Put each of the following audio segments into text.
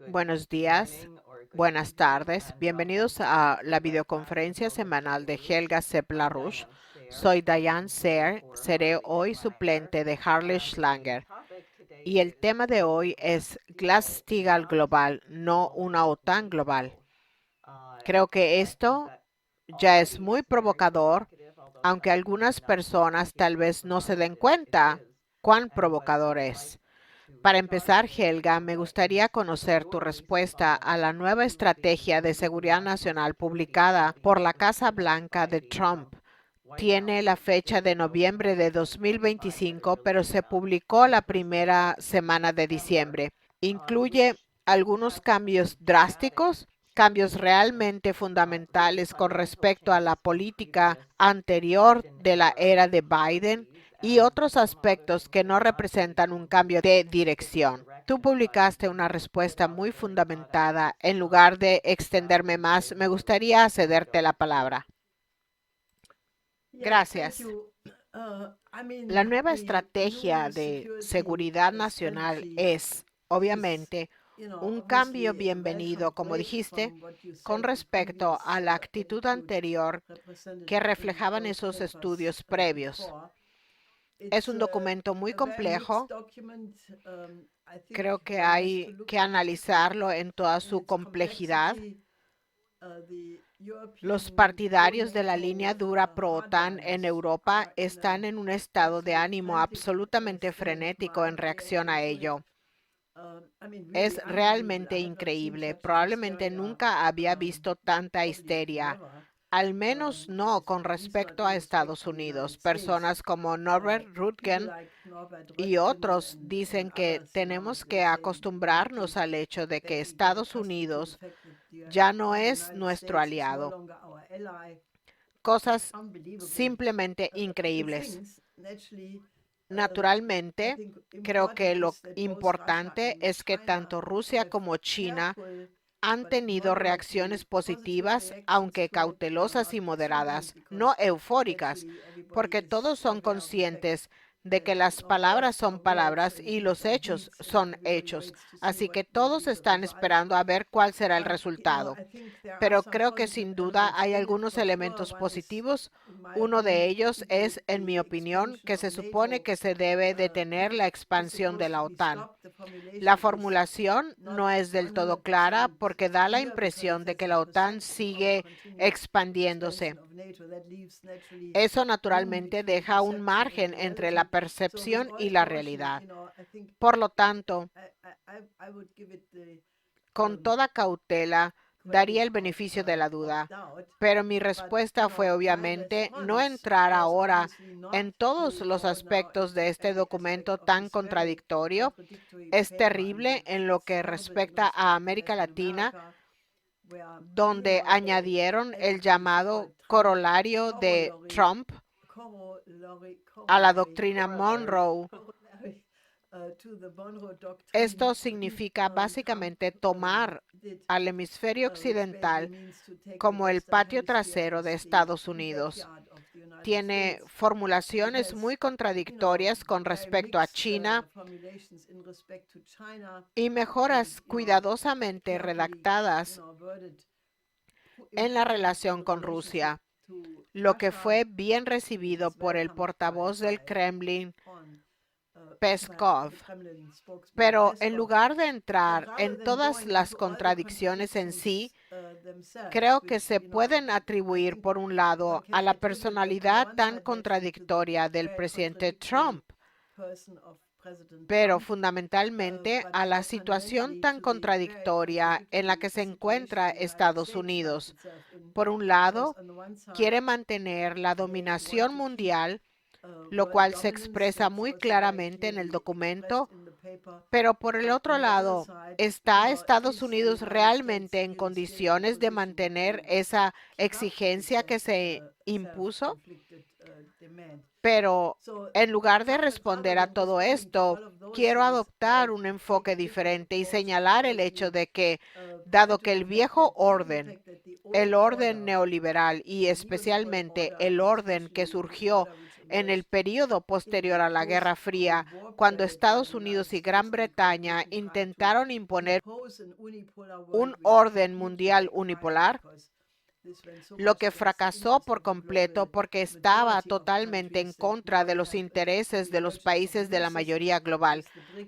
Buenos días, buenas tardes. Bienvenidos a la videoconferencia semanal de Helga Sepp-LaRouche. Soy Diane Sayre. Seré hoy suplente de Harley Schlanger. Y el tema de hoy es Glass-Steagall global, no una OTAN global. Creo que esto ya es muy provocador, aunque algunas personas tal vez no se den cuenta cuán provocador es. Para empezar, Helga, me gustaría conocer tu respuesta a la nueva estrategia de seguridad nacional publicada por la Casa Blanca de Trump. Tiene la fecha de noviembre de 2025, pero se publicó la primera semana de diciembre. Incluye algunos cambios drásticos, cambios realmente fundamentales con respecto a la política anterior de la era de Biden y otros aspectos que no representan un cambio de dirección. Tú publicaste una respuesta muy fundamentada. En lugar de extenderme más, me gustaría cederte la palabra. Gracias. La nueva estrategia de seguridad nacional es, obviamente, un cambio bienvenido, como dijiste, con respecto a la actitud anterior que reflejaban esos estudios previos. Es un documento muy complejo. Creo que hay que analizarlo en toda su complejidad. Los partidarios de la línea dura pro-OTAN en Europa están en un estado de ánimo absolutamente frenético en reacción a ello. Es realmente increíble. Probablemente nunca había visto tanta histeria, al menos no con respecto a Estados Unidos. Personas como Norbert Röttgen y otros dicen que tenemos que acostumbrarnos al hecho de que Estados Unidos ya no es nuestro aliado. Cosas simplemente increíbles. Naturalmente, creo que lo importante es que tanto Rusia como China han tenido reacciones positivas, aunque cautelosas y moderadas, no eufóricas, porque todos son conscientes de que las palabras son palabras y los hechos son hechos. Así que todos están esperando a ver cuál será el resultado. Pero creo que sin duda hay algunos elementos positivos. Uno de ellos es, en mi opinión, que se supone que se debe detener la expansión de la OTAN. La formulación no es del todo clara porque da la impresión de que la OTAN sigue expandiéndose. Eso naturalmente deja un margen entre la percepción y la realidad. Por lo tanto, con toda cautela, daría el beneficio de la duda, pero mi respuesta fue obviamente no entrar ahora en todos los aspectos de este documento tan contradictorio. Es terrible en lo que respecta a América Latina, donde añadieron el llamado corolario de Trump a la doctrina Monroe. Esto significa básicamente tomar al hemisferio occidental como el patio trasero de Estados Unidos. Tiene formulaciones muy contradictorias con respecto a China y mejoras cuidadosamente redactadas en la relación con Rusia, lo que fue bien recibido por el portavoz del Kremlin, Peskov. Pero en lugar de entrar en todas las contradicciones en sí, creo que se pueden atribuir, por un lado, a la personalidad tan contradictoria del presidente Trump, pero fundamentalmente a la situación tan contradictoria en la que se encuentra Estados Unidos. Por un lado, quiere mantener la dominación mundial, lo cual se expresa muy claramente en el documento, pero por el otro lado, ¿está Estados Unidos realmente en condiciones de mantener esa exigencia que se impuso? Pero en lugar de responder a todo esto, quiero adoptar un enfoque diferente y señalar el hecho de que, dado que el viejo orden, el orden neoliberal y especialmente el orden que surgió en el período posterior a la Guerra Fría, cuando Estados Unidos y Gran Bretaña intentaron imponer un orden mundial unipolar, lo que fracasó por completo porque estaba totalmente en contra de los intereses de los países de la mayoría global.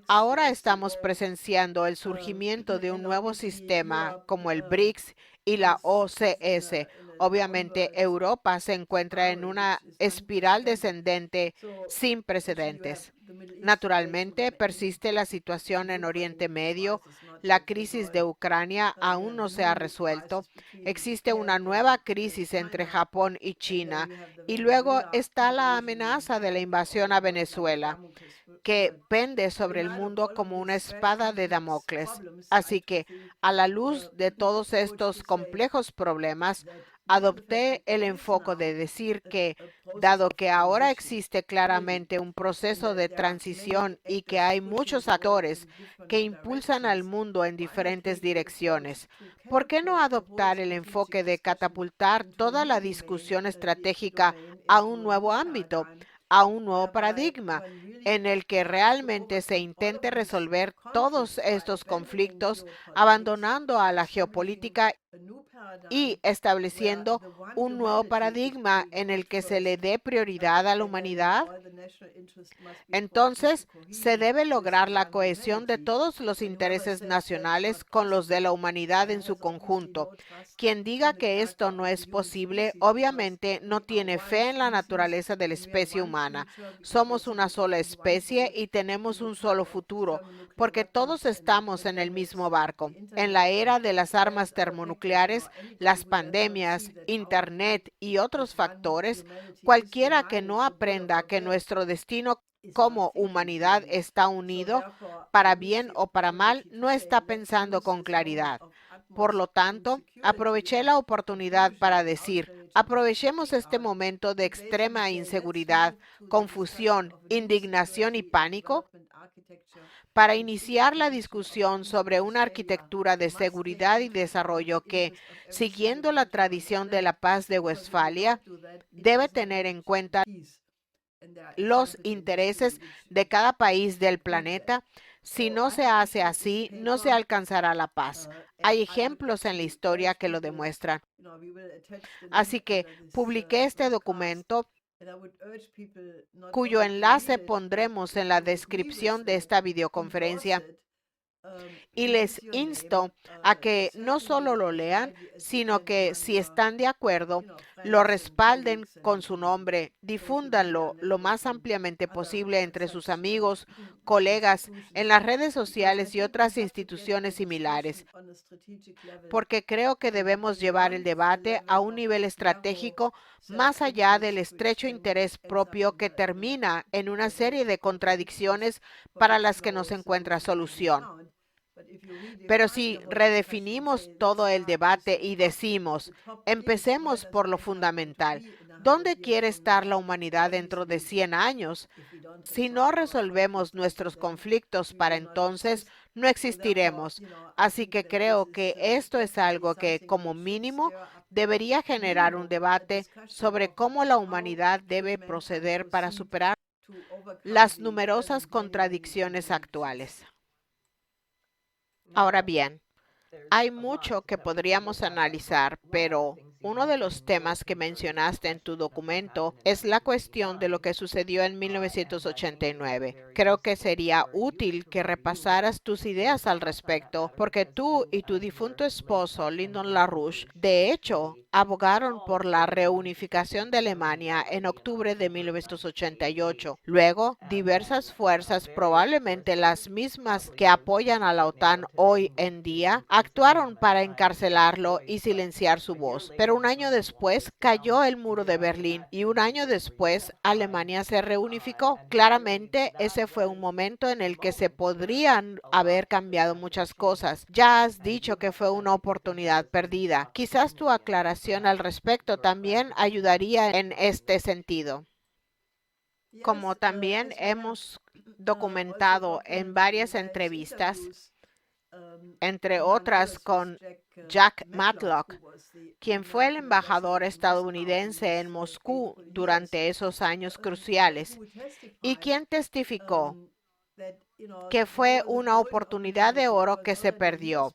Ahora estamos presenciando el surgimiento de un nuevo sistema como el BRICS y la OCS. Obviamente, Europa se encuentra en una espiral descendente sin precedentes. Naturalmente, persiste la situación en Oriente Medio. La crisis de Ucrania aún no se ha resuelto. Existe una nueva crisis entre Japón y China. Y luego está la amenaza de la invasión a Venezuela, que pende sobre el mundo como una espada de Damocles. Así que, a la luz de todos estos complejos problemas, adopté el enfoque de decir que, dado que ahora existe claramente un proceso de transición y que hay muchos actores que impulsan al mundo en diferentes direcciones, ¿por qué no adoptar el enfoque de catapultar toda la discusión estratégica a un nuevo ámbito, a un nuevo paradigma, en el que realmente se intente resolver todos estos conflictos, abandonando a la geopolítica y estableciendo un nuevo paradigma en el que se le dé prioridad a la humanidad? Entonces, se debe lograr la cohesión de todos los intereses nacionales con los de la humanidad en su conjunto. Quien diga que esto no es posible, obviamente no tiene fe en la naturaleza de la especie humana. Somos una sola especie y tenemos un solo futuro, porque todos estamos en el mismo barco. En la era de las armas termonucleares, las pandemias, Internet y otros factores, cualquiera que no aprenda que nuestro destino como humanidad está unido, para bien o para mal, no está pensando con claridad. Por lo tanto, aproveché la oportunidad para decir, aprovechemos este momento de extrema inseguridad, confusión, indignación y pánico para iniciar la discusión sobre una arquitectura de seguridad y desarrollo que, siguiendo la tradición de la paz de Westfalia, debe tener en cuenta los intereses de cada país del planeta. Si no se hace así, no se alcanzará la paz. Hay ejemplos en la historia que lo demuestran. Así que publiqué este documento, cuyo enlace pondremos en la descripción de esta videoconferencia, y les insto a que no solo lo lean, sino que si están de acuerdo, lo respalden con su nombre, difúndanlo lo más ampliamente posible entre sus amigos, colegas, en las redes sociales y otras instituciones similares, porque creo que debemos llevar el debate a un nivel estratégico más allá del estrecho interés propio que termina en una serie de contradicciones para las que no se encuentra solución. Pero si redefinimos todo el debate y decimos, empecemos por lo fundamental, ¿dónde quiere estar la humanidad dentro de 100 años? Si no resolvemos nuestros conflictos para entonces, no existiremos. Así que creo que esto es algo que, como mínimo, debería generar un debate sobre cómo la humanidad debe proceder para superar las numerosas contradicciones actuales. Ahora bien, hay mucho que podríamos analizar, pero uno de los temas que mencionaste en tu documento es la cuestión de lo que sucedió en 1989. Creo que sería útil que repasaras tus ideas al respecto, porque tú y tu difunto esposo, Lyndon LaRouche, de hecho, abogaron por la reunificación de Alemania en octubre de 1988. Luego, diversas fuerzas, probablemente las mismas que apoyan a la OTAN hoy en día, actuaron para encarcelarlo y silenciar su voz. Pero un año después cayó el muro de Berlín y un año después Alemania se reunificó. Claramente ese fue un momento en el que se podrían haber cambiado muchas cosas. Ya has dicho que fue una oportunidad perdida. Quizás tu aclaración al respecto también ayudaría en este sentido. Como también hemos documentado en varias entrevistas, entre otras con Jack Matlock, quien fue el embajador estadounidense en Moscú durante esos años cruciales y quien testificó que fue una oportunidad de oro que se perdió.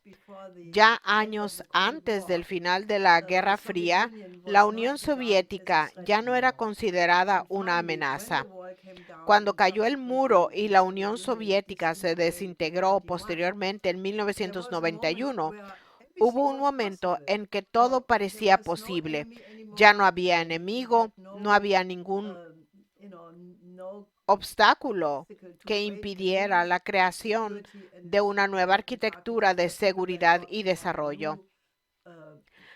Ya años antes del final de la Guerra Fría, la Unión Soviética ya no era considerada una amenaza. Cuando cayó el muro y la Unión Soviética se desintegró posteriormente en 1991, hubo un momento en que todo parecía posible. Ya no había enemigo, no había ningún obstáculo que impidiera la creación de una nueva arquitectura de seguridad y desarrollo.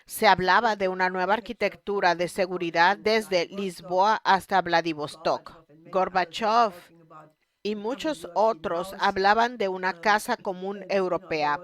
Se hablaba de una nueva arquitectura de seguridad desde Lisboa hasta Vladivostok. Gorbachev y muchos otros hablaban de una casa común europea.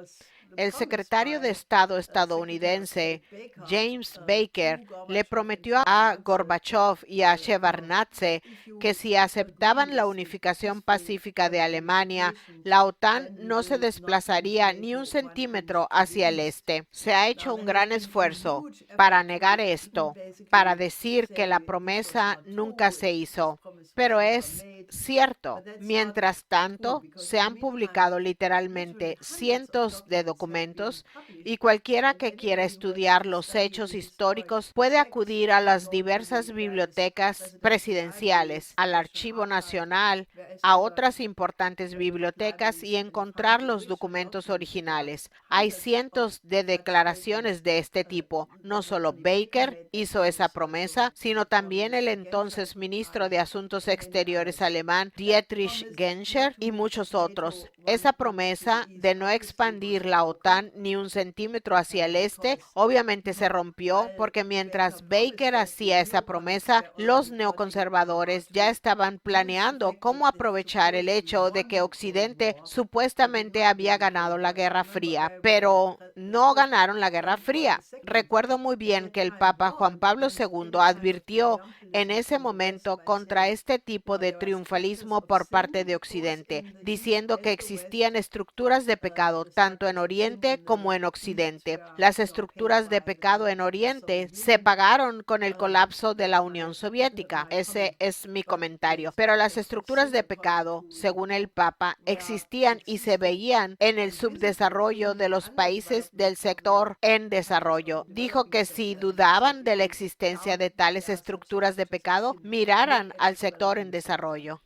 El secretario de Estado estadounidense, James Baker, le prometió a Gorbachev y a Shevardnadze que si aceptaban la unificación pacífica de Alemania, la OTAN no se desplazaría ni un centímetro hacia el este. Se ha hecho un gran esfuerzo para negar esto, para decir que la promesa nunca se hizo, pero es cierto. Mientras tanto, se han publicado literalmente cientos de documentos y cualquiera que quiera estudiar los hechos históricos puede acudir a las diversas bibliotecas presidenciales, al Archivo Nacional, a otras importantes bibliotecas y encontrar los documentos originales. Hay cientos de declaraciones de este tipo. No solo Baker hizo esa promesa, sino también el entonces ministro de Asuntos Exteriores alemán Dietrich Genscher y muchos otros. Esa promesa de no expandir la OTAN ni un centímetro hacia el este obviamente se rompió porque mientras Baker hacía esa promesa, los neoconservadores ya estaban planeando cómo aprovechar el hecho de que Occidente supuestamente había ganado la Guerra Fría, pero no ganaron la Guerra Fría. Recuerdo muy bien que el Papa Juan Pablo II advirtió en ese momento contra este tipo de triunfalismo por parte de Occidente, diciendo que existían estructuras de pecado tanto en Oriente como en Occidente. Las estructuras de pecado en Oriente se pagaron con el colapso de la Unión Soviética. Ese es mi comentario. Pero las estructuras de pecado, según el Papa, existían y se veían en el subdesarrollo de los países del sector en desarrollo. Dijo que si dudaban de la existencia de tales estructuras de pecado, miraran al sector en desarrollo.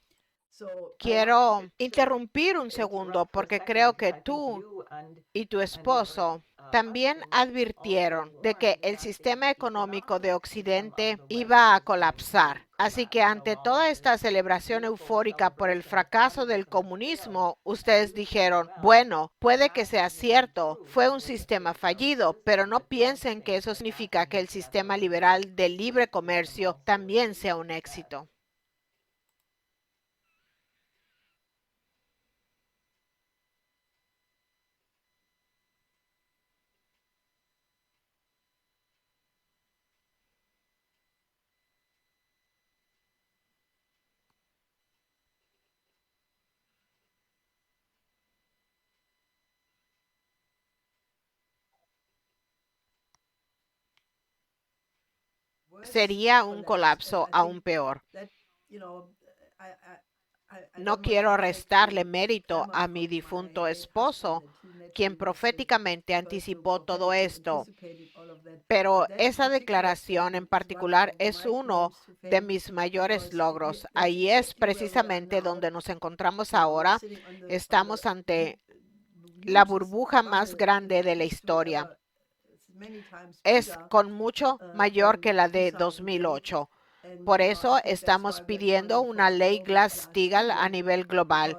Quiero interrumpir un segundo porque creo que tú y tu esposo también advirtieron de que el sistema económico de Occidente iba a colapsar. Así que ante toda esta celebración eufórica por el fracaso del comunismo, ustedes dijeron, bueno, puede que sea cierto, fue un sistema fallido, pero no piensen que eso significa que el sistema liberal de libre comercio también sea un éxito. Sería un colapso aún peor. No quiero restarle mérito a mi difunto esposo, quien proféticamente anticipó todo esto, pero esa declaración en particular es uno de mis mayores logros. Ahí es precisamente donde nos encontramos ahora. Estamos ante la burbuja más grande de la historia. Es con mucho mayor que la de 2008. Por eso estamos pidiendo una ley Glass-Steagall a nivel global.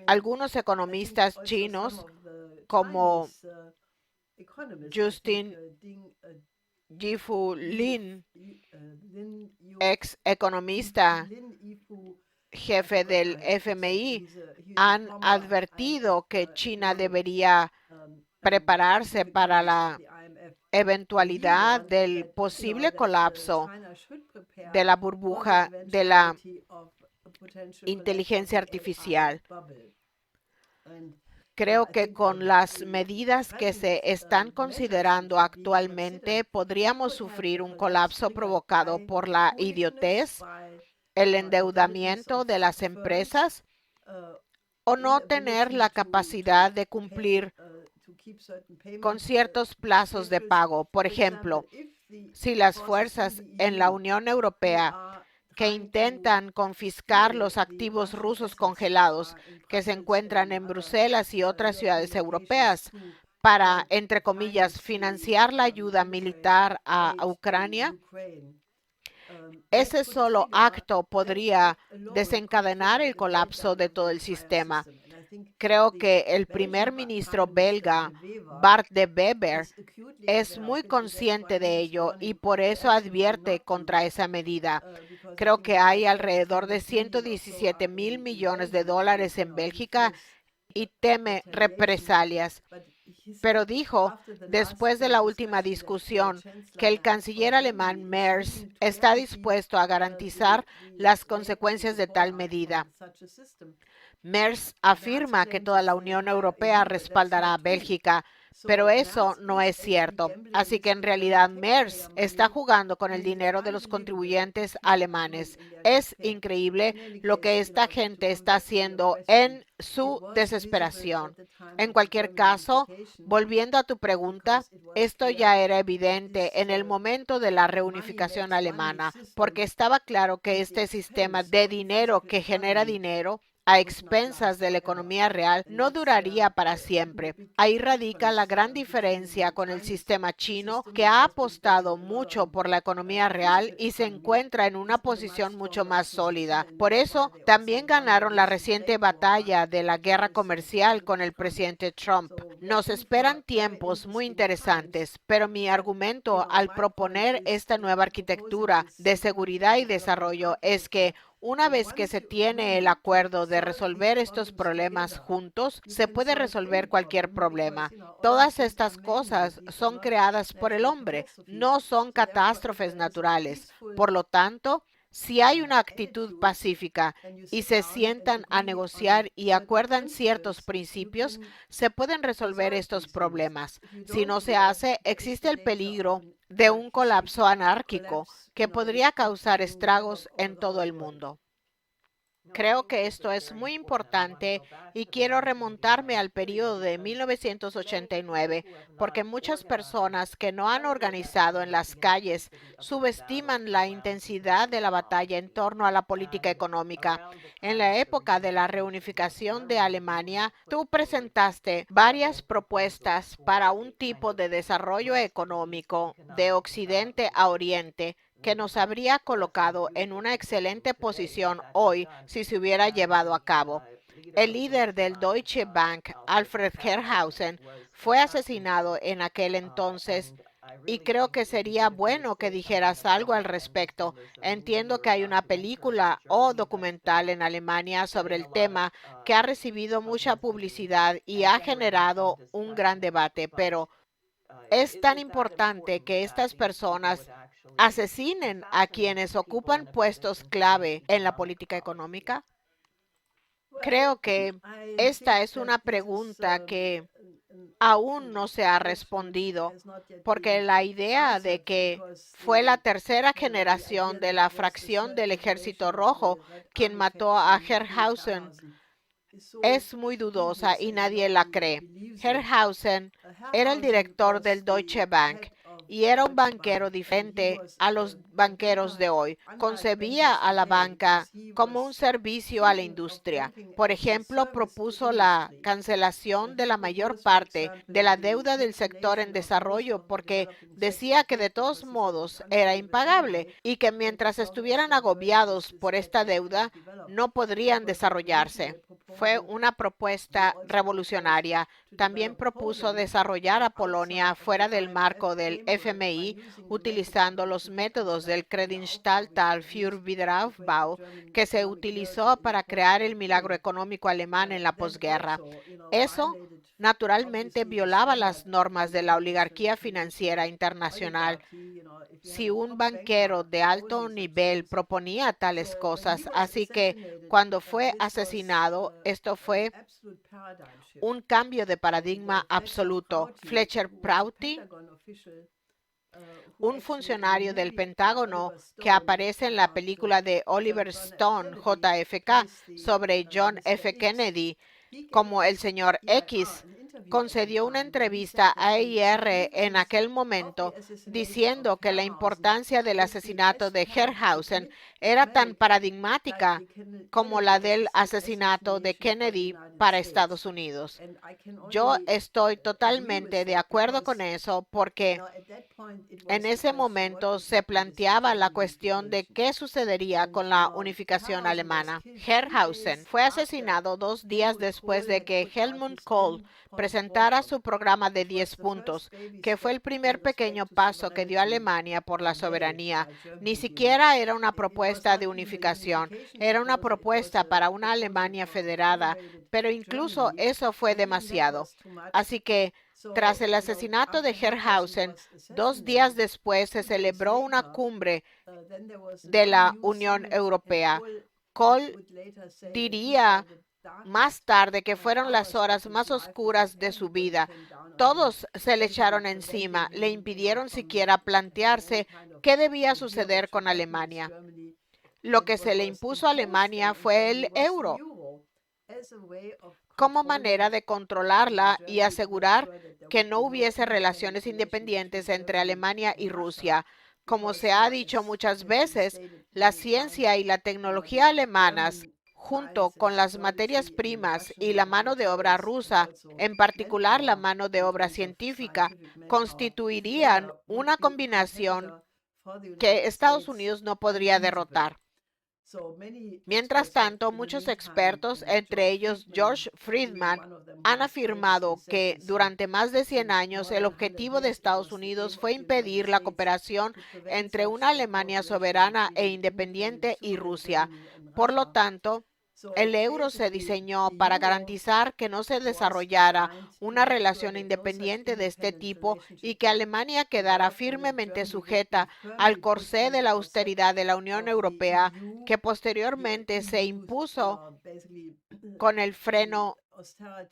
Algunos economistas chinos, como Justin Yifu Lin, ex economista jefe del FMI, han advertido que China debería prepararse para la eventualidad del posible colapso de la burbuja de la inteligencia artificial. Creo que con las medidas que se están considerando actualmente podríamos sufrir un colapso provocado por la idiotez, el endeudamiento de las empresas o no tener la capacidad de cumplir con ciertos plazos de pago. Por ejemplo, si las fuerzas en la Unión Europea que intentan confiscar los activos rusos congelados que se encuentran en Bruselas y otras ciudades europeas para, entre comillas, financiar la ayuda militar a Ucrania, ese solo acto podría desencadenar el colapso de todo el sistema. Creo que el primer ministro belga, Bart de Wever, es muy consciente de ello y por eso advierte contra esa medida. Creo que hay alrededor de 117 mil millones de dólares en Bélgica y teme represalias. Pero dijo, después de la última discusión, que el canciller alemán Merz está dispuesto a garantizar las consecuencias de tal medida. Merz afirma que toda la Unión Europea respaldará a Bélgica, pero eso no es cierto. Así que en realidad Merz está jugando con el dinero de los contribuyentes alemanes. Es increíble lo que esta gente está haciendo en su desesperación. En cualquier caso, volviendo a tu pregunta, esto ya era evidente en el momento de la reunificación alemana, porque estaba claro que este sistema de dinero que genera dinero a expensas de la economía real no duraría para siempre. Ahí radica la gran diferencia con el sistema chino, que ha apostado mucho por la economía real y se encuentra en una posición mucho más sólida. Por eso, también ganaron la reciente batalla de la guerra comercial con el presidente Trump. Nos esperan tiempos muy interesantes, pero mi argumento al proponer esta nueva arquitectura de seguridad y desarrollo es que una vez que se tiene el acuerdo de resolver estos problemas juntos, se puede resolver cualquier problema. Todas estas cosas son creadas por el hombre, no son catástrofes naturales. Por lo tanto, si hay una actitud pacífica y se sientan a negociar y acuerdan ciertos principios, se pueden resolver estos problemas. Si no se hace, existe el peligro de un colapso anárquico que podría causar estragos en todo el mundo. Creo que esto es muy importante y quiero remontarme al periodo de 1989, porque muchas personas que no han organizado en las calles subestiman la intensidad de la batalla en torno a la política económica. En la época de la reunificación de Alemania, tú presentaste varias propuestas para un tipo de desarrollo económico de Occidente a Oriente que nos habría colocado en una excelente posición hoy si se hubiera llevado a cabo. El líder del Deutsche Bank, Alfred Herrhausen, fue asesinado en aquel entonces y creo que sería bueno que dijeras algo al respecto. Entiendo que hay una película o documental en Alemania sobre el tema que ha recibido mucha publicidad y ha generado un gran debate, pero es tan importante que estas personas asesinen a quienes ocupan puestos clave en la política económica? Creo que esta es una pregunta que aún no se ha respondido, porque la idea de que fue la tercera generación de la fracción del Ejército Rojo quien mató a Herrhausen es muy dudosa y nadie la cree. Herrhausen era el director del Deutsche Bank y era un banquero diferente a los banqueros de hoy. Concebía a la banca como un servicio a la industria. Por ejemplo, propuso la cancelación de la mayor parte de la deuda del sector en desarrollo porque decía que de todos modos era impagable y que mientras estuvieran agobiados por esta deuda no podrían desarrollarse. Fue una propuesta revolucionaria. También propuso desarrollar a Polonia fuera del marco del FMI, utilizando los métodos del Kreditanstalt für Wiederaufbau, que se utilizó para crear el milagro económico alemán en la posguerra. Eso naturalmente violaba las normas de la oligarquía financiera internacional si un banquero de alto nivel proponía tales cosas. Así que cuando fue asesinado, esto fue un cambio de paradigma absoluto. Fletcher Prouty, un funcionario del Pentágono que aparece en la película de Oliver Stone, JFK, sobre John F. Kennedy, como el señor X, concedió una entrevista a EIR en aquel momento diciendo que la importancia del asesinato de Herrhausen era tan paradigmática como la del asesinato de Kennedy para Estados Unidos. Yo estoy totalmente de acuerdo con eso porque en ese momento se planteaba la cuestión de qué sucedería con la unificación alemana. Herrhausen fue asesinado 2 días después de que Helmut Kohl presentara su programa de 10 puntos, que fue el primer pequeño paso que dio Alemania por la soberanía. Ni siquiera era una propuesta de unificación, era una propuesta para una Alemania federada, pero incluso eso fue demasiado. Así que tras el asesinato de Herrhausen, 2 días después se celebró una cumbre de la Unión Europea. Kohl diría más tarde que fueron las horas más oscuras de su vida. Todos se le echaron encima, le impidieron siquiera plantearse qué debía suceder con Alemania. Lo que se le impuso a Alemania fue el euro como manera de controlarla y asegurar que no hubiese relaciones independientes entre Alemania y Rusia. Como se ha dicho muchas veces, la ciencia y la tecnología alemanas, junto con las materias primas y la mano de obra rusa, en particular la mano de obra científica, constituirían una combinación que Estados Unidos no podría derrotar. Mientras tanto, muchos expertos, entre ellos George Friedman, han afirmado que durante más de 100 años el objetivo de Estados Unidos fue impedir la cooperación entre una Alemania soberana e independiente y Rusia. Por lo tanto, el euro se diseñó para garantizar que no se desarrollara una relación independiente de este tipo y que Alemania quedara firmemente sujeta al corsé de la austeridad de la Unión Europea, que posteriormente se impuso con el freno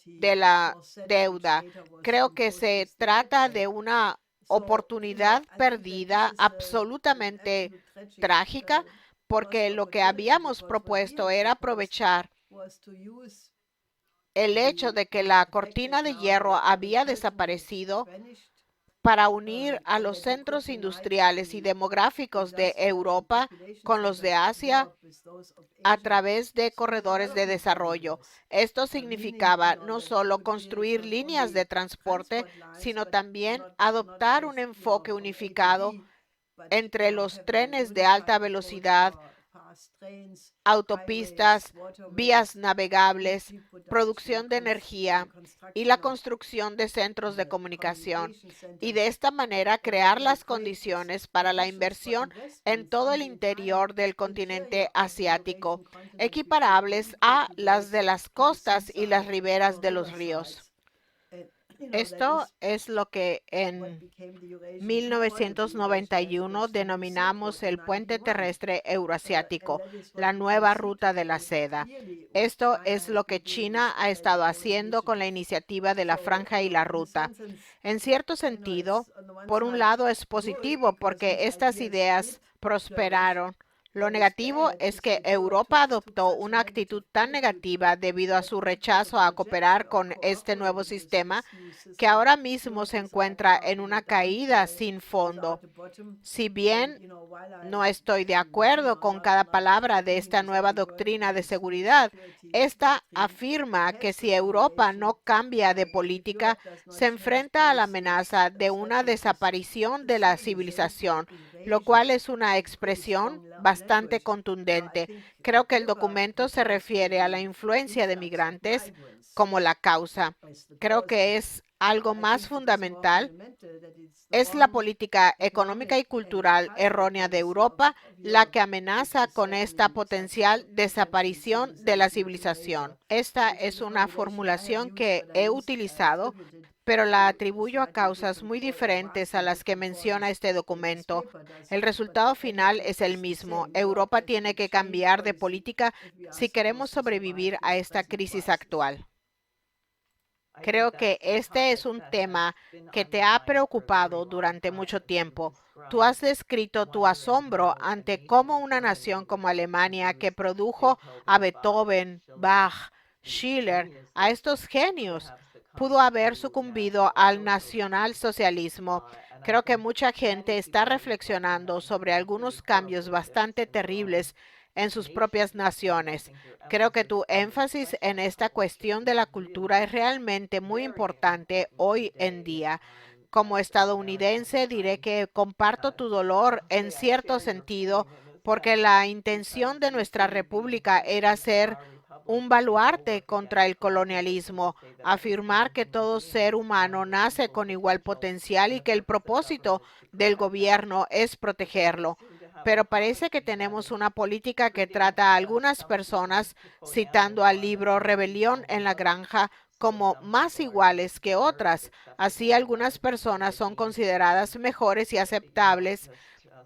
de la deuda. Creo que se trata de una oportunidad perdida absolutamente trágica, porque lo que habíamos propuesto era aprovechar el hecho de que la cortina de hierro había desaparecido para unir a los centros industriales y demográficos de Europa con los de Asia a través de corredores de desarrollo. Esto significaba no solo construir líneas de transporte, sino también adoptar un enfoque unificado entre los trenes de alta velocidad, autopistas, vías navegables, producción de energía y la construcción de centros de comunicación, y de esta manera crear las condiciones para la inversión en todo el interior del continente asiático, equiparables a las de las costas y las riberas de los ríos. Esto es lo que en 1991 denominamos el puente terrestre euroasiático, la nueva ruta de la seda. Esto es lo que China ha estado haciendo con la iniciativa de la franja y la ruta. En cierto sentido, por un lado es positivo porque estas ideas prosperaron. Lo negativo es que Europa adoptó una actitud tan negativa debido a su rechazo a cooperar con este nuevo sistema que ahora mismo se encuentra en una caída sin fondo. Si bien no estoy de acuerdo con cada palabra de esta nueva doctrina de seguridad, esta afirma que si Europa no cambia de política, se enfrenta a la amenaza de una desaparición de la civilización, lo cual es una expresión bastante contundente. Creo que el documento se refiere a la influencia de migrantes como la causa. Creo que es algo más fundamental. Es la política económica y cultural errónea de Europa la que amenaza con esta potencial desaparición de la civilización. Esta es una formulación que he utilizado, pero la atribuyo a causas muy diferentes a las que menciona este documento. El resultado final es el mismo. Europa tiene que cambiar de política si queremos sobrevivir a esta crisis actual. Creo que este es un tema que te ha preocupado durante mucho tiempo. Tú has descrito tu asombro ante cómo una nación como Alemania, que produjo a Beethoven, Bach, Schiller, a estos genios, pudo haber sucumbido al nacionalsocialismo. Creo que mucha gente está reflexionando sobre algunos cambios bastante terribles en sus propias naciones. Creo que tu énfasis en esta cuestión de la cultura es realmente muy importante hoy en día. Como estadounidense, diré que comparto tu dolor en cierto sentido, porque la intención de nuestra república era ser un baluarte contra el colonialismo, afirmar que todo ser humano nace con igual potencial y que el propósito del gobierno es protegerlo. Pero parece que tenemos una política que trata a algunas personas, citando al libro Rebelión en la Granja, como más iguales que otras. Así algunas personas son consideradas mejores y aceptables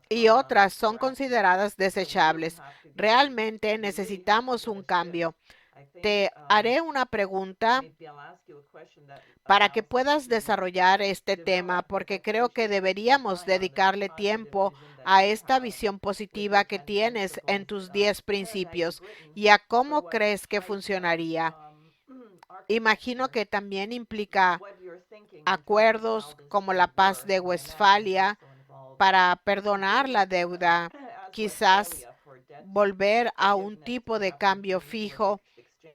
y otras son consideradas desechables. Realmente necesitamos un cambio. Te haré una pregunta para que puedas desarrollar este tema, porque creo que deberíamos dedicarle tiempo a esta visión positiva que tienes en tus 10 principios y a cómo crees que funcionaría. Imagino que también implica acuerdos como la paz de Westfalia para perdonar la deuda, quizás volver a un tipo de cambio fijo,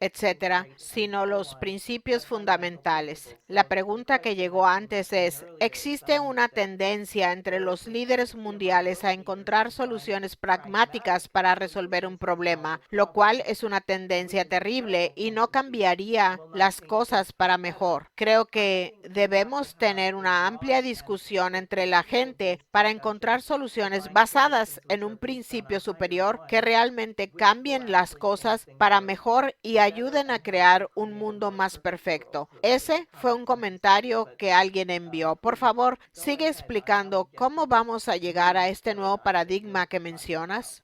etcétera, sino los principios fundamentales. La pregunta que llegó antes es, ¿existe una tendencia entre los líderes mundiales a encontrar soluciones pragmáticas para resolver un problema, lo cual es una tendencia terrible y no cambiaría las cosas para mejor? Creo que debemos tener una amplia discusión entre la gente para encontrar soluciones basadas en un principio superior que realmente cambien las cosas para mejor y ayuden a crear un mundo más perfecto. Ese fue un comentario que alguien envió. Por favor, sigue explicando cómo vamos a llegar a este nuevo paradigma que mencionas.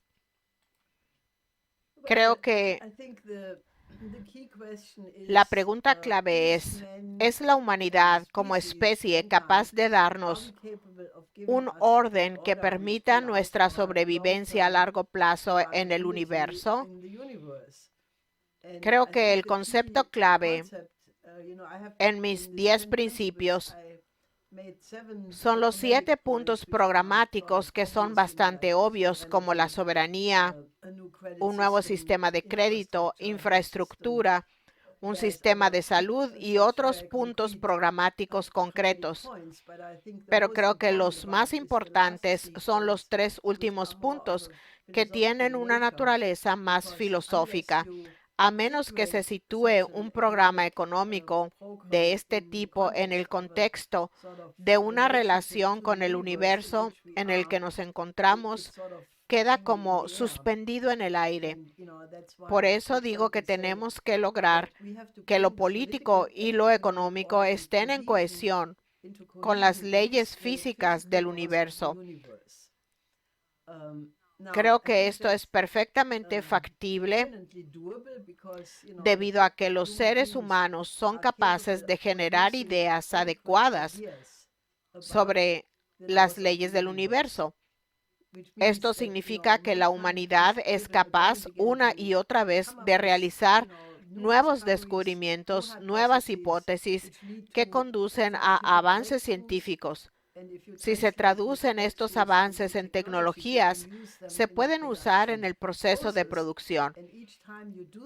Creo que la pregunta clave ¿es la humanidad como especie capaz de darnos un orden que permita nuestra sobrevivencia a largo plazo en el universo? Creo que el concepto clave en mis 10 principios son los 7 puntos programáticos que son bastante obvios, como la soberanía, un nuevo sistema de crédito, infraestructura, un sistema de salud y otros puntos programáticos concretos. Pero creo que los más importantes son los 3 últimos puntos que tienen una naturaleza más filosófica. A menos que se sitúe un programa económico de este tipo en el contexto de una relación con el universo en el que nos encontramos, queda como suspendido en el aire. Por eso digo que tenemos que lograr que lo político y lo económico estén en cohesión con las leyes físicas del universo. Creo que esto es perfectamente factible debido a que los seres humanos son capaces de generar ideas adecuadas sobre las leyes del universo. Esto significa que la humanidad es capaz una y otra vez de realizar nuevos descubrimientos, nuevas hipótesis que conducen a avances científicos. Si se traducen estos avances en tecnologías, se pueden usar en el proceso de producción.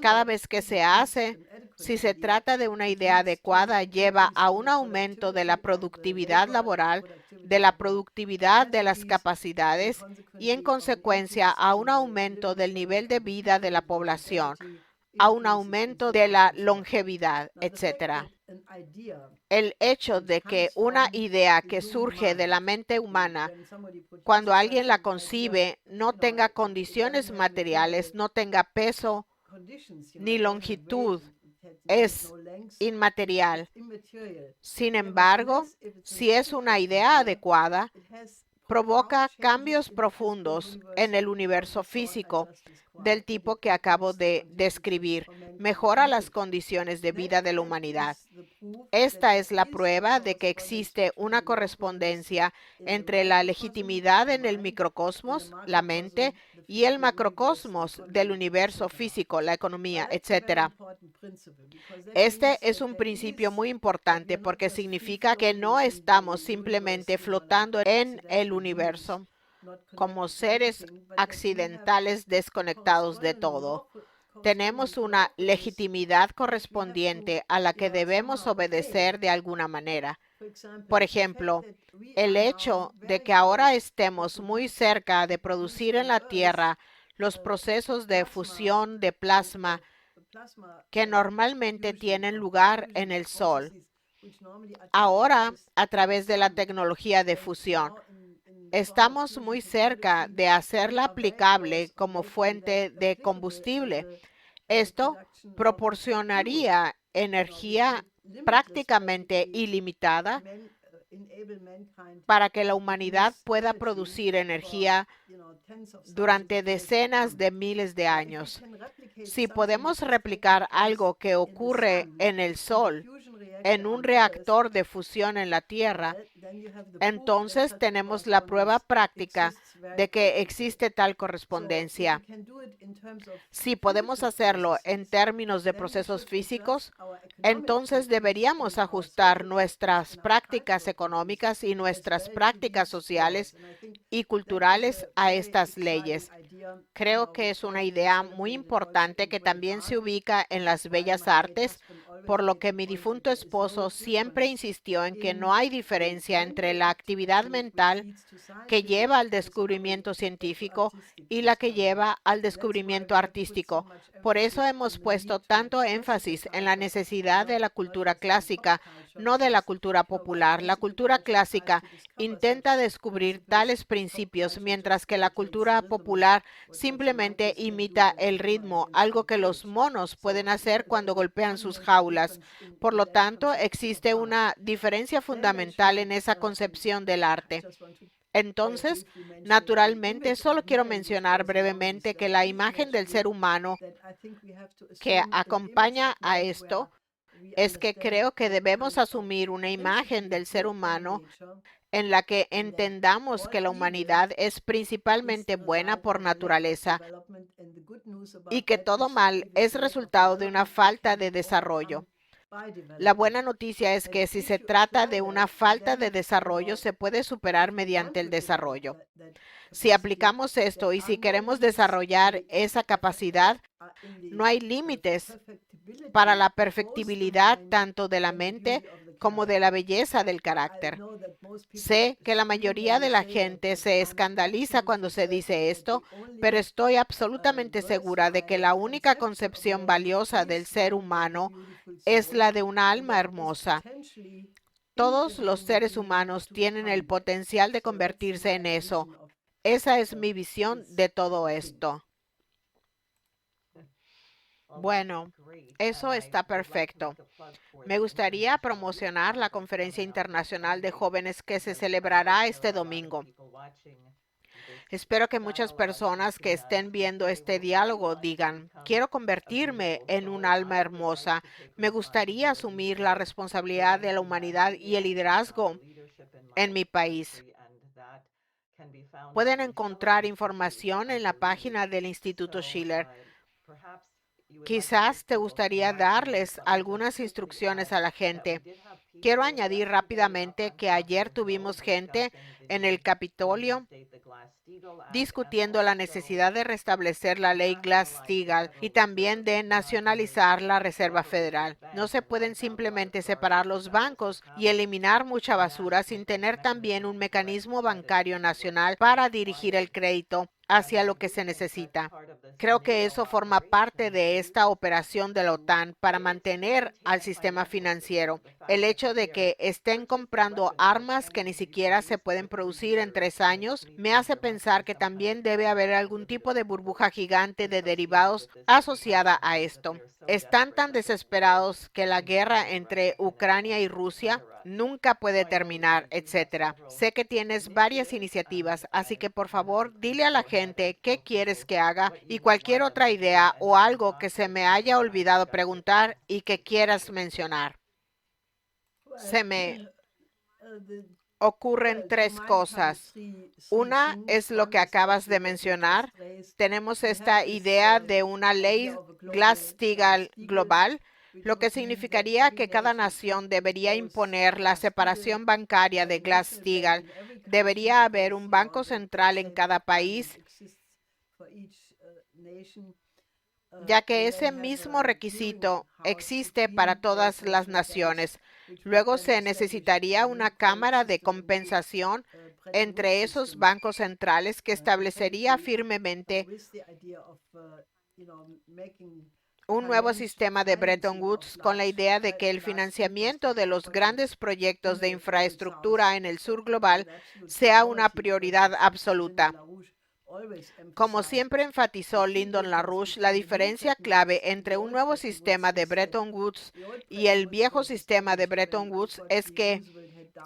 Cada vez que se hace, si se trata de una idea adecuada, lleva a un aumento de la productividad laboral, de la productividad de las capacidades y, en consecuencia, a un aumento del nivel de vida de la población, a un aumento de la longevidad, etcétera. El hecho de que una idea que surge de la mente humana, cuando alguien la concibe, no tenga condiciones materiales, no tenga peso ni longitud, es inmaterial. Sin embargo, si es una idea adecuada, provoca cambios profundos en el universo físico del tipo que acabo de describir. Mejora las condiciones de vida de la humanidad. Esta es la prueba de que existe una correspondencia entre la legitimidad en el microcosmos, la mente, y el macrocosmos del universo físico, la economía, etc. Este es un principio muy importante porque significa que no estamos simplemente flotando en el universo como seres accidentales desconectados de todo. Tenemos una legitimidad correspondiente a la que debemos obedecer de alguna manera. Por ejemplo, el hecho de que ahora estemos muy cerca de producir en la Tierra los procesos de fusión de plasma que normalmente tienen lugar en el Sol, ahora a través de la tecnología de fusión. Estamos muy cerca de hacerla aplicable como fuente de combustible. Esto proporcionaría energía prácticamente ilimitada para que la humanidad pueda producir energía durante decenas de miles de años. Si podemos replicar algo que ocurre en el Sol, en un reactor de fusión en la Tierra, entonces tenemos la prueba práctica de que existe tal correspondencia. Si podemos hacerlo en términos de procesos físicos, entonces deberíamos ajustar nuestras prácticas económicas y nuestras prácticas sociales y culturales a estas leyes. Creo que es una idea muy importante que también se ubica en las bellas artes, por lo que mi difunto esposo siempre insistió en que no hay diferencia entre la actividad mental que lleva al descubrimiento científico y la que lleva al descubrimiento artístico. Por eso hemos puesto tanto énfasis en la necesidad de la cultura clásica, no de la cultura popular. La cultura clásica intenta descubrir tales principios, mientras que la cultura popular simplemente imita el ritmo, algo que los monos pueden hacer cuando golpean sus jaulas. Por lo tanto, existe una diferencia fundamental en esa concepción del arte. Entonces, naturalmente, solo quiero mencionar brevemente que la imagen del ser humano que acompaña a esto es que creo que debemos asumir una imagen del ser humano en la que entendamos que la humanidad es principalmente buena por naturaleza y que todo mal es resultado de una falta de desarrollo. La buena noticia es que si se trata de una falta de desarrollo, se puede superar mediante el desarrollo. Si aplicamos esto y si queremos desarrollar esa capacidad, no hay límites para la perfectibilidad tanto de la mente como de la belleza del carácter. Sé que la mayoría de la gente se escandaliza cuando se dice esto, pero estoy absolutamente segura de que la única concepción valiosa del ser humano es la de una alma hermosa. Todos los seres humanos tienen el potencial de convertirse en eso. Esa es mi visión de todo esto. Bueno, eso está perfecto. Me gustaría promocionar la Conferencia Internacional de Jóvenes que se celebrará este domingo. Espero que muchas personas que estén viendo este diálogo digan, quiero convertirme en un alma hermosa. Me gustaría asumir la responsabilidad de la humanidad y el liderazgo en mi país. Pueden encontrar información en la página del Instituto Schiller. Quizás te gustaría darles algunas instrucciones a la gente. Quiero añadir rápidamente que ayer tuvimos gente en el Capitolio discutiendo la necesidad de restablecer la ley Glass-Steagall y también de nacionalizar la Reserva Federal. No se pueden simplemente separar los bancos y eliminar mucha basura sin tener también un mecanismo bancario nacional para dirigir el crédito hacia lo que se necesita. Creo que eso forma parte de esta operación de la OTAN para mantener al sistema financiero. El hecho de que estén comprando armas que ni siquiera se pueden producir en 3 años me hace pensar que también debe haber algún tipo de burbuja gigante de derivados asociada a esto. Están tan desesperados que la guerra entre Ucrania y Rusia nunca puede terminar, etcétera. Sé que tienes varias iniciativas, así que por favor dile a la gente qué quieres que haga y cualquier otra idea o algo que se me haya olvidado preguntar y que quieras mencionar. Se me ocurren tres cosas. Una es lo que acabas de mencionar. Tenemos esta idea de una ley Glass-Steagall global, lo que significaría que cada nación debería imponer la separación bancaria de Glass-Steagall. Debería haber un banco central en cada país, ya que ese mismo requisito existe para todas las naciones. Luego se necesitaría una cámara de compensación entre esos bancos centrales que establecería firmemente un nuevo sistema de Bretton Woods con la idea de que el financiamiento de los grandes proyectos de infraestructura en el sur global sea una prioridad absoluta. Como siempre enfatizó Lyndon LaRouche, la diferencia clave entre un nuevo sistema de Bretton Woods y el viejo sistema de Bretton Woods es que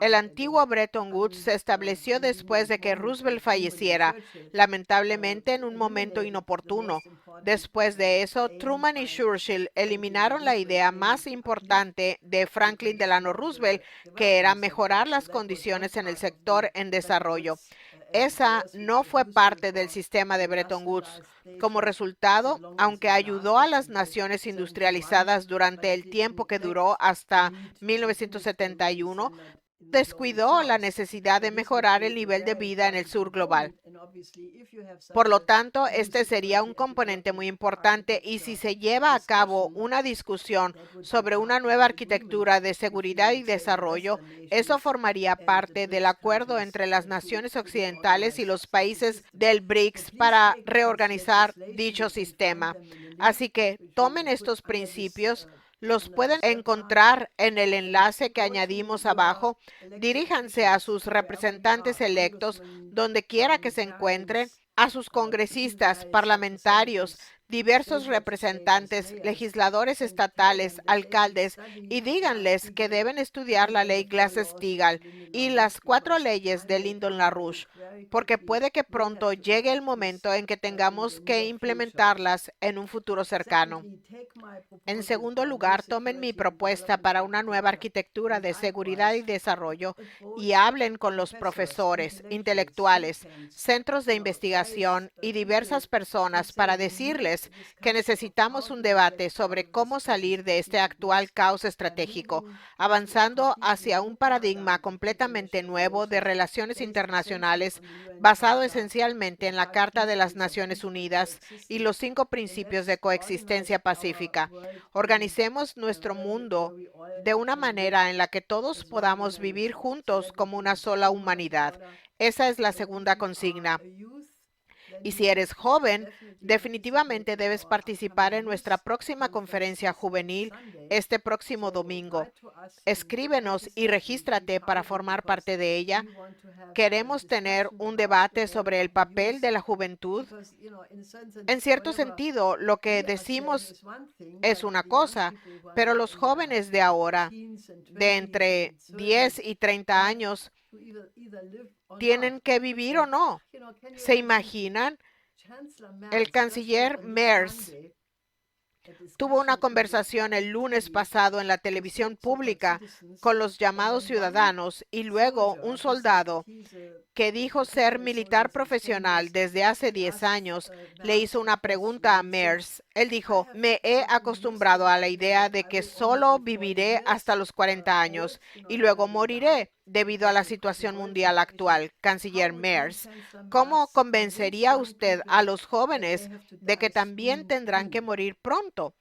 el antiguo Bretton Woods se estableció después de que Roosevelt falleciera, lamentablemente en un momento inoportuno. Después de eso, Truman y Churchill eliminaron la idea más importante de Franklin Delano Roosevelt, que era mejorar las condiciones en el sector en desarrollo. Esa no fue parte del sistema de Bretton Woods. Como resultado, aunque ayudó a las naciones industrializadas durante el tiempo que duró hasta 1971, descuidó la necesidad de mejorar el nivel de vida en el sur global. Por lo tanto, este sería un componente muy importante y si se lleva a cabo una discusión sobre una nueva arquitectura de seguridad y desarrollo, eso formaría parte del acuerdo entre las naciones occidentales y los países del BRICS para reorganizar dicho sistema. Así que tomen estos principios. Los pueden encontrar en el enlace que añadimos abajo. Diríjanse a sus representantes electos donde quiera que se encuentren, a sus congresistas, parlamentarios, diversos representantes, legisladores estatales, alcaldes, y díganles que deben estudiar la ley Glass-Steagall y las 4 leyes de Lyndon LaRouche, porque puede que pronto llegue el momento en que tengamos que implementarlas en un futuro cercano. En segundo lugar, tomen mi propuesta para una nueva arquitectura de seguridad y desarrollo y hablen con los profesores, intelectuales, centros de investigación y diversas personas para decirles que necesitamos un debate sobre cómo salir de este actual caos estratégico, avanzando hacia un paradigma completamente nuevo de relaciones internacionales basado esencialmente en la Carta de las Naciones Unidas y los 5 principios de coexistencia pacífica. Organicemos nuestro mundo de una manera en la que todos podamos vivir juntos como una sola humanidad. Esa es la segunda consigna. Y si eres joven, definitivamente debes participar en nuestra próxima conferencia juvenil este próximo domingo. Escríbenos y regístrate para formar parte de ella. Queremos tener un debate sobre el papel de la juventud. En cierto sentido, lo que decimos es una cosa, pero los jóvenes de ahora, de entre 10 y 30 años, tienen que vivir o no. ¿Se imaginan? El canciller Merz tuvo una conversación el lunes pasado en la televisión pública con los llamados ciudadanos y luego un soldado que dijo ser militar profesional desde hace 10 años, le hizo una pregunta a Merz. Él dijo, me he acostumbrado a la idea de que solo viviré hasta los 40 años y luego moriré debido a la situación mundial actual. Canciller Merz, ¿cómo convencería usted a los jóvenes de que también tendrán que morir pronto?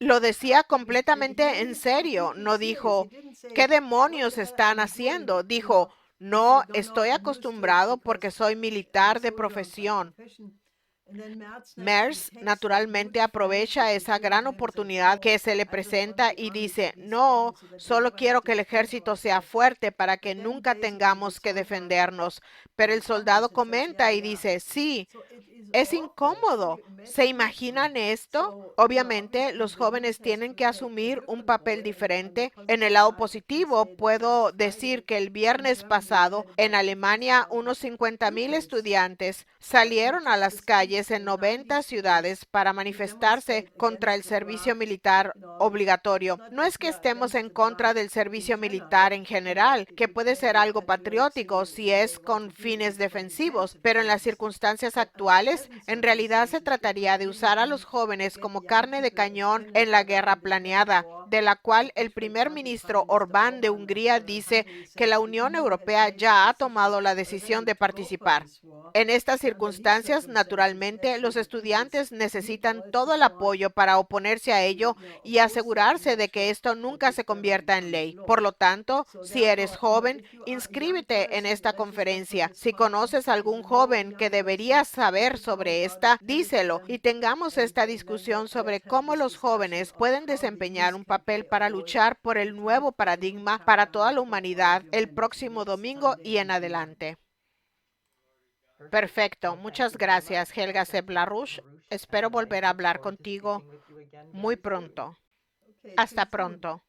Lo decía completamente en serio. No dijo, ¿qué demonios están haciendo? Dijo, No estoy acostumbrado porque soy militar de profesión. Merz naturalmente aprovecha esa gran oportunidad que se le presenta y dice, no, solo quiero que el ejército sea fuerte para que nunca tengamos que defendernos. Pero el soldado comenta y dice, sí, es incómodo. ¿Se imaginan esto? Obviamente, los jóvenes tienen que asumir un papel diferente. En el lado positivo, puedo decir que el viernes pasado, en Alemania, unos 50,000 estudiantes salieron a las calles en 90 ciudades para manifestarse contra el servicio militar obligatorio. No es que estemos en contra del servicio militar en general, que puede ser algo patriótico si es con fines defensivos, pero en las circunstancias actuales, en realidad se trataría de usar a los jóvenes como carne de cañón en la guerra planeada, de la cual el primer ministro Orbán de Hungría dice que la Unión Europea ya ha tomado la decisión de participar. En estas circunstancias, naturalmente, los estudiantes necesitan todo el apoyo para oponerse a ello y asegurarse de que esto nunca se convierta en ley. Por lo tanto, si eres joven, inscríbete en esta conferencia. Si conoces a algún joven que debería saber sobre esta, díselo y tengamos esta discusión sobre cómo los jóvenes pueden desempeñar un papel para luchar por el nuevo paradigma para toda la humanidad el próximo domingo y en adelante. Perfecto. Muchas gracias, Helga Sepp-LaRouche. Espero volver a hablar contigo muy pronto. Hasta pronto.